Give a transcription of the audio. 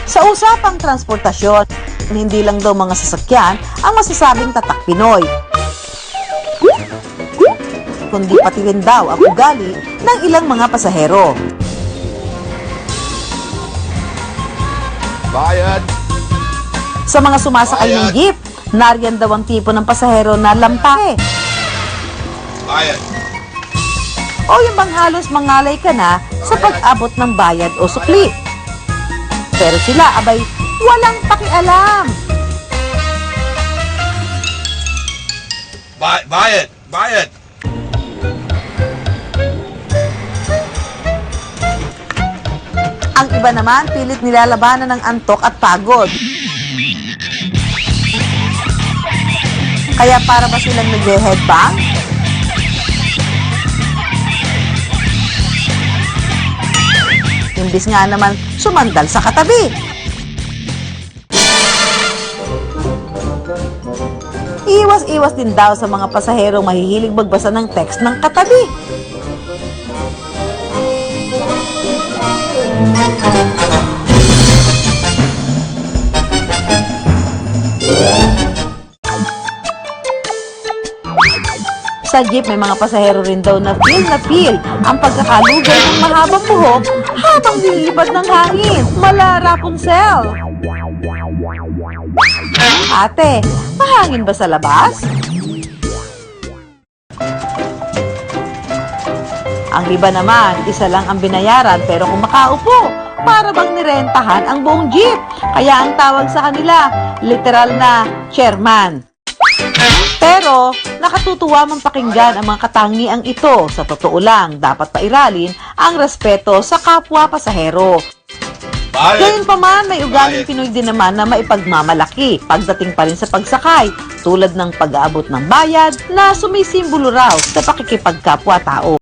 Sa usapang transportasyon, hindi lang daw mga sasakyan ang masasabing tatak Pinoy, kundi pati rin daw ang ugali ng ilang mga pasahero. Bayad! Sa mga sumasakay ng jeep, nariyan daw ang tipo ng pasahero na lampake. Bayad! O yung bang halos mangalay ka na sa pag-abot ng bayad o sukli. Pero sila, abay, walang pakialam. Bayad! Bayad! Ang iba naman, pilit nilalabanan ng antok at pagod. Kaya para ba silang nag-headbang? Imbis nga naman sumandal sa katabi. Iwas-iwas din daw sa mga pasaherong mahihilig magbasa ng text ng katabi. Sa jeep, may mga pasahero rin daw na feel ang pagkakalugay ng mahabang buhok habang nililipad ng hangin. Mala Rapunzel! Ate, mahangin ba sa labas? Ang iba naman, isa lang ang binayaran pero kung makaupo, para bang nirentahan ang buong jeep. Kaya ang tawag sa kanila, literal na chairman. Pero, nakatutuwa mang pakinggan ang mga katangiang ito. Sa totoo lang, dapat pairalin ang respeto sa kapwa pasahero. Gayunpaman, may ugaling Pinoy din naman na maipagmamalaki pagdating pa rin sa pagsakay, tulad ng pag-aabot ng bayad na sumisimbolo raw sa pakikipagkapwa-tao.